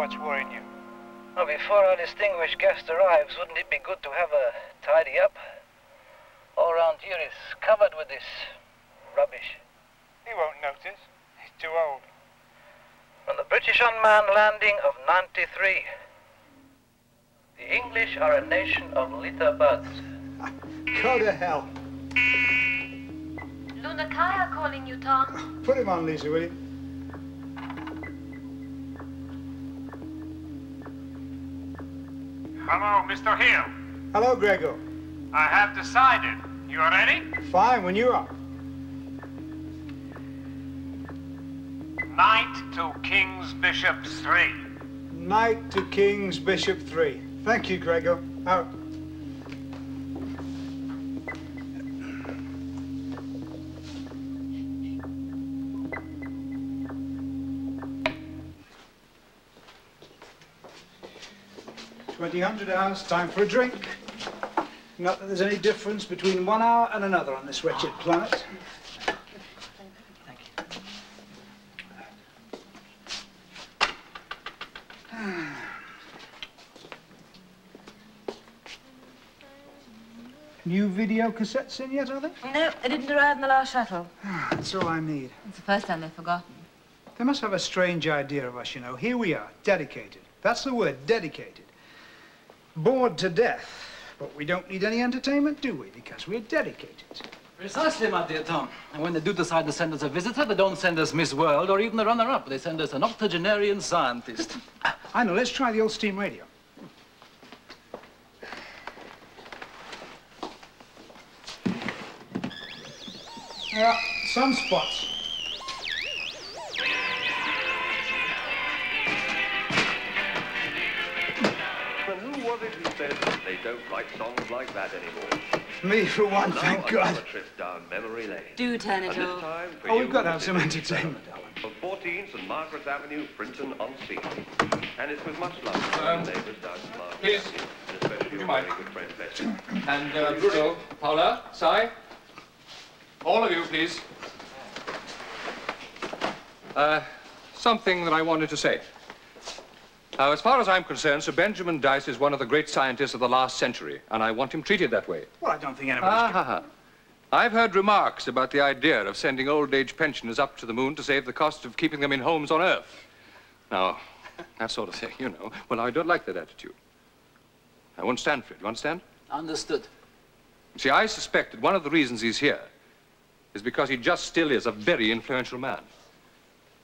What's worrying you? Well, before our distinguished guest arrives, wouldn't it be good to have a tidy up? All around here is covered with this rubbish. He won't notice. He's too old. From the British unmanned landing of '93. The English are a nation of litter buds. Go to hell. Luna Kaya calling you, Tom. Put him on, Lisa, will you? Hello, Mr. Hill. Hello, Gregor. I have decided. You are ready? Fine, when you are. Knight to King's Bishop 3. Knight to King's Bishop 3. Thank you, Gregor. Out. $20 hours, time for a drink. Not that there's any difference between 1 hour and another on this wretched planet. Thank you. New video cassettes in yet, are they? No, they didn't arrive in the last shuttle. That's all I need. It's the first time they've forgotten. They must have a strange idea of us, you know. Here we are, dedicated. That's the word, dedicated. Bored to death. But we don't need any entertainment, do we? Because we're dedicated. Precisely, my dear Tom. And when they do decide to send us a visitor, they don't send us Miss World or even the runner-up. They send us an octogenarian scientist. I know, let's try the old steam radio. Yeah, sunspots. And who was it who said that they don't write songs like that anymore? Me, for one, Now thank God. another trip down memory lane. Do turn it And this off. time for Oh, you, we've got to have the some citizen entertainment, Alan. of 14 St. Margaret's Avenue, Brinton on Sea. And it's with much love to our neighbours down in Margaret's please. Avenue, and especially you your mind? very good friend Bessie. And Bruno, Paula, Si, all of you, please. Something that I wanted to say. As far as I'm concerned, Sir Benjamin Dyce is one of the great scientists of the last century, and I want him treated that way. Well, I don't think anybody's... I've heard remarks about the idea of sending old-age pensioners up to the moon to save the cost of keeping them in homes on Earth. Now, that sort of thing, you know. Well, I don't like that attitude. I won't stand for it. You understand? Understood. See, I suspect that one of the reasons he's here is because he just still is a very influential man.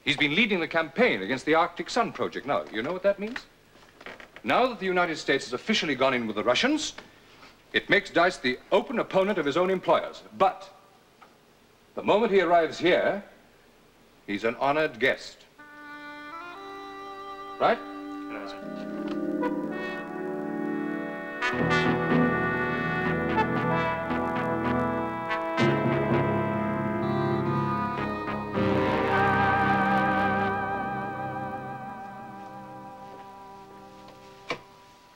He's been leading the campaign against the Arctic Sun project. Now, you know what that means? Now that the United States has officially gone in with the Russians, it makes Dyce the open opponent of his own employers. But the moment he arrives here, he's an honored guest. Right?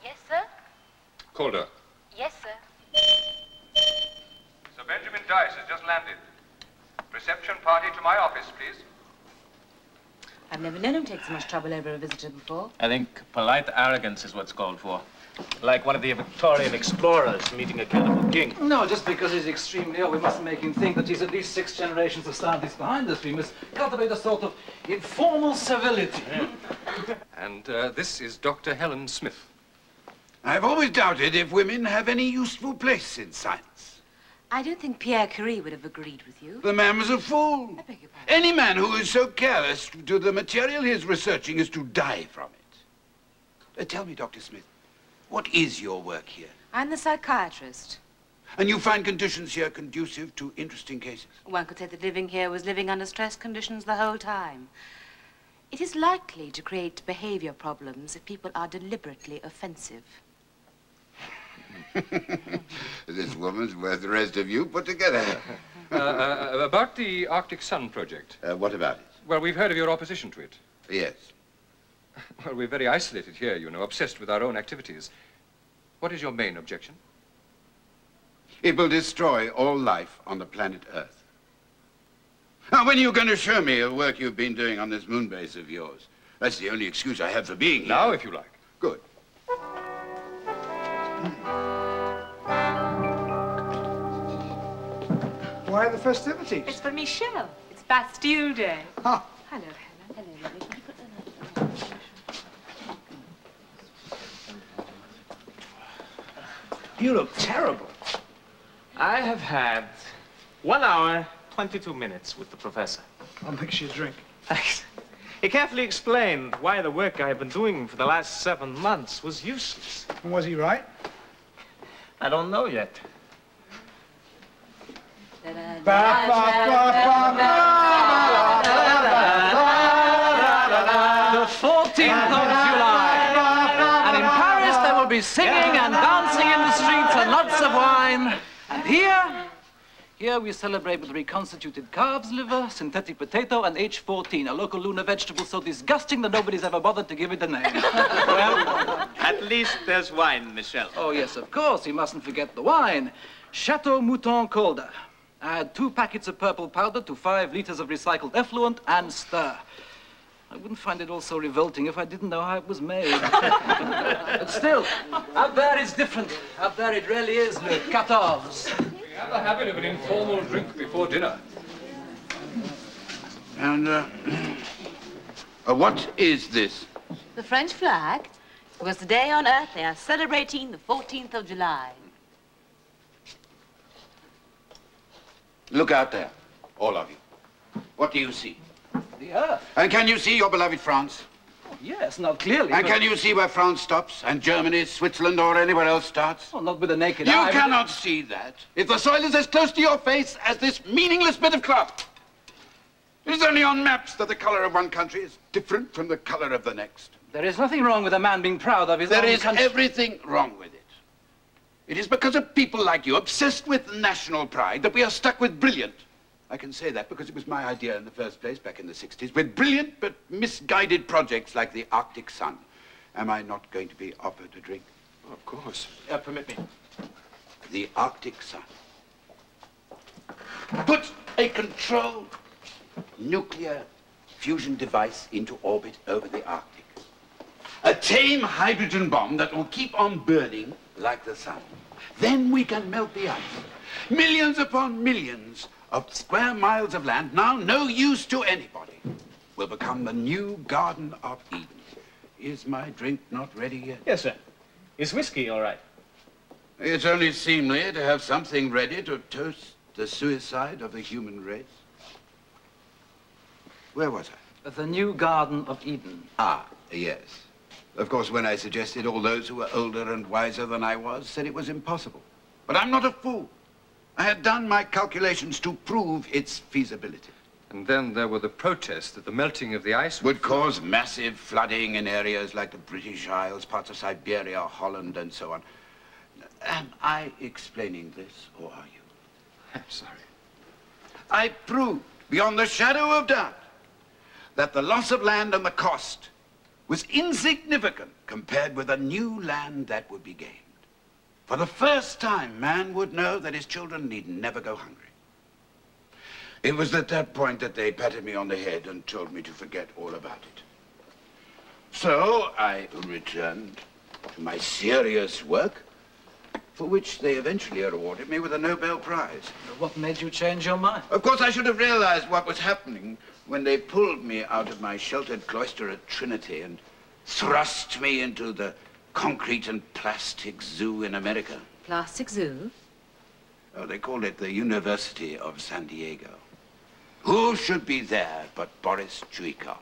Yes, sir? Calder. Yes, sir. Sir Benjamin Dyce has just landed. Reception party to my office, please. I've never known him take so much trouble over a visitor before. I think polite arrogance is what's called for. Like one of the Victorian explorers meeting a cannibal king. No, just because he's extremely old, we mustn't make him think that he's at least 6 generations of scientists behind us. We must cultivate a sort of informal civility. And this is Dr. Helen Smith. I've always doubted if women have any useful place in science. I don't think Pierre Curie would have agreed with you. The man was a fool. I beg your pardon. Any man who is so careless to the material he's researching is to die from it. Tell me, Dr. Smith, what is your work here? I'm the psychiatrist. And you find conditions here conducive to interesting cases? One could say that living here was living under stress conditions the whole time. It is likely to create behavior problems if people are deliberately offensive. This woman's worth the rest of you put together. About the Arctic Sun project. What about it? Well, we've heard of your opposition to it. Yes. Well, we're very isolated here, you know, obsessed with our own activities. What is your main objection? It will destroy all life on the planet Earth. Now, when are you going to show me the work you've been doing on this moon base of yours? That's the only excuse I have for being here. Now, if you like. Good. Why the festivities? It's for Michelle. It's Bastille Day. Ah. Hello, Helen. Hello, lovely. Can you put that on? You look terrible. I have had 1 hour, 22 minutes with the professor. I'll mix you a drink. Thanks. He carefully explained why the work I have been doing for the last 7 months was useless. And was he right? I don't know yet. Da, da, The The 14th of July. And in Paris there will be singing and dancing in the streets and lots of wine. And here we celebrate with reconstituted calf's liver, synthetic potato, and H14, a local lunar vegetable so disgusting that nobody's ever bothered to give it a name. Well, at least there's wine, Michelle. Oh, yes, of course. You mustn't forget the wine. Chateau Mouton Calder. Add 2 packets of purple powder to 5 liters of recycled effluent and stir. I wouldn't find it all so revolting if I didn't know how it was made. But still, out there it's different. Out there it really is le 14. We have a habit of an informal drink before dinner. And, what is this? The French flag? Because today on Earth they are celebrating the 14th of July. Look out there, all of you. What do you see? The Earth? And can you see your beloved France? Oh, yes, not clearly. And but... can you see where France stops, and Germany, Switzerland, or anywhere else starts? Oh, not with the naked You eye. cannot see that if the soil is as close to your face as this meaningless bit of cloth. It is only on maps that the color of one country is different from the color of the next. There is nothing wrong with a man being proud of his own There is country. everything wrong with it. It is because of people like you, obsessed with national pride, that we are stuck with brilliant. I can say that because it was my idea in the first place, back in the 60s, with brilliant but misguided projects like the Arctic Sun. Am I not going to be offered a drink? Oh, of course. Permit me. The Arctic Sun. Put a controlled nuclear fusion device into orbit over the Arctic. A tame hydrogen bomb that will keep on burning like the sun. Then we can melt the ice. Millions upon millions of square miles of land, now no use to anybody, will become the new Garden of Eden. Is my drink not ready yet? Yes, sir. Is whiskey all right? It's only seemly to have something ready to toast the suicide of the human race. Where was I? The new Garden of Eden. Ah, yes. Of course, when I suggested, all those who were older and wiser than I was said it was impossible. But I'm not a fool. I had done my calculations to prove its feasibility. And then there were the protests that the melting of the ice Would cause massive flooding in areas like the British Isles, parts of Siberia, Holland, and so on. Am I explaining this, or are you? I'm sorry. I proved, beyond the shadow of doubt, that the loss of land and the cost was insignificant compared with the new land that would be gained. For the first time, man would know that his children need never go hungry. It was at that point that they patted me on the head and told me to forget all about it. So I returned to my serious work, for which they eventually awarded me with a Nobel Prize. What made you change your mind? Of course, I should have realized what was happening when they pulled me out of my sheltered cloister at Trinity and thrust me into the concrete and plastic zoo in America. Plastic zoo? Oh, they called it the University of San Diego. Who should be there but Boris Chuikov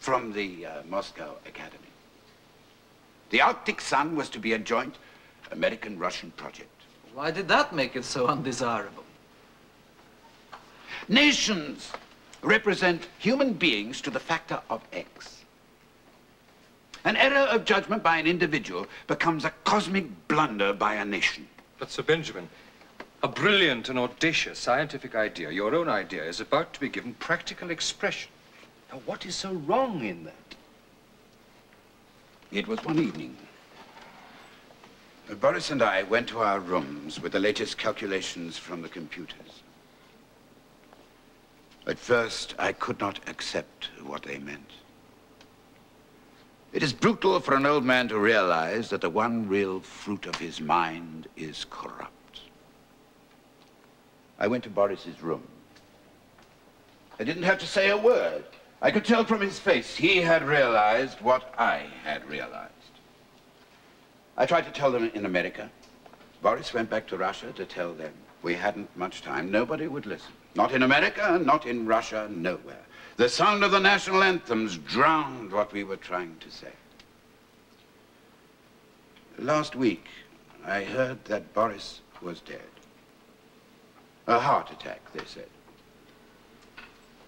from the Moscow Academy? The Arctic Sun was to be a joint American-Russian project. Why did that make it so undesirable? Nations represent human beings to the factor of X. An error of judgment by an individual becomes a cosmic blunder by a nation. But, Sir Benjamin, a brilliant and audacious scientific idea, your own idea, is about to be given practical expression. Now, what is so wrong in that? It was one evening. Boris and I went to our rooms with the latest calculations from the computers. At first, I could not accept what they meant. It is brutal for an old man to realize that the one real fruit of his mind is corrupt. I went to Boris's room. I didn't have to say a word. I could tell from his face he had realized what I had realized. I tried to tell them in America. Boris went back to Russia to tell them. We hadn't much time. Nobody would listen. Not in America, not in Russia, nowhere. The sound of the national anthems drowned what we were trying to say. Last week, I heard that Boris was dead. A heart attack, they said.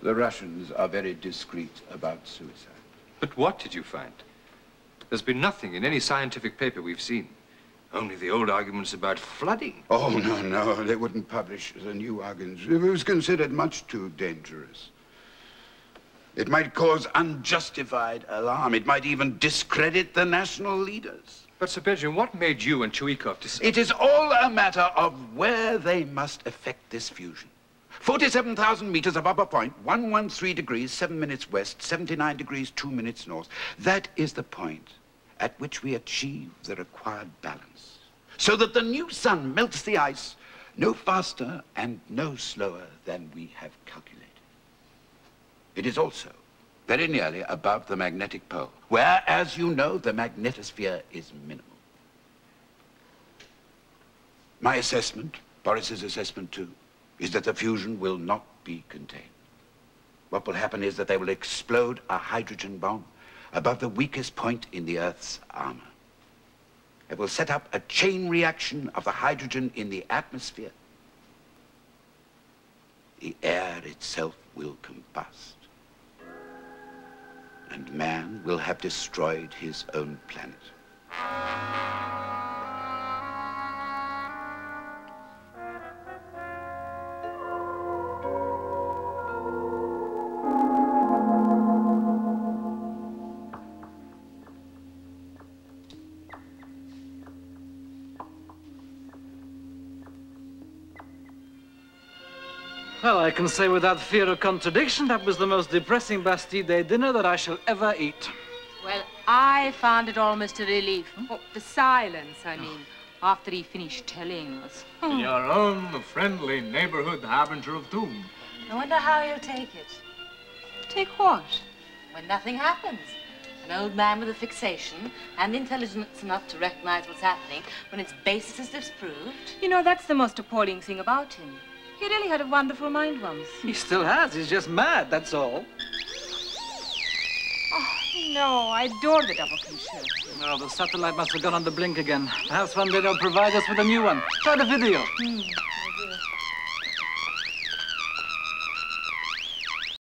The Russians are very discreet about suicide. But what did you find? There's been nothing in any scientific paper we've seen. Only the old arguments about flooding. Oh, no, they wouldn't publish the new arguments. It was considered much too dangerous. It might cause unjustified alarm. It might even discredit the national leaders. But, Sir Benjamin, what made you and Chuikov decide? It is all a matter of where they must effect this fusion. 47,000 meters above a point, 113 degrees, 7 minutes west, 79 degrees, 2 minutes north. That is the point at which we achieve the required balance, so that the new sun melts the ice no faster and no slower than we have calculated. It is also very nearly above the magnetic pole, where, as you know, the magnetosphere is minimal. My assessment, Boris's assessment too, is that the fusion will not be contained. What will happen is that they will explode a hydrogen bomb above the weakest point in the Earth's armor. It will set up a chain reaction of the hydrogen in the atmosphere. The air itself will combust. And man will have destroyed his own planet. Well, I can say without fear of contradiction, that was the most depressing Bastille Day dinner that I shall ever eat. Well, I found it almost a relief. Oh, the silence, I mean, after he finished telling us. Your own friendly neighborhood harbinger of doom. I wonder how he'll take it. Take what? When nothing happens. An old man with a fixation and intelligence enough to recognize what's happening when its basis is disproved. You know, that's the most appalling thing about him. He really had a wonderful mind once. He still has. He's just mad, that's all. Oh, no, I adore the double concerto. Oh, the satellite must have gone on the blink again. Perhaps one day they'll provide us with a new one. Try the video.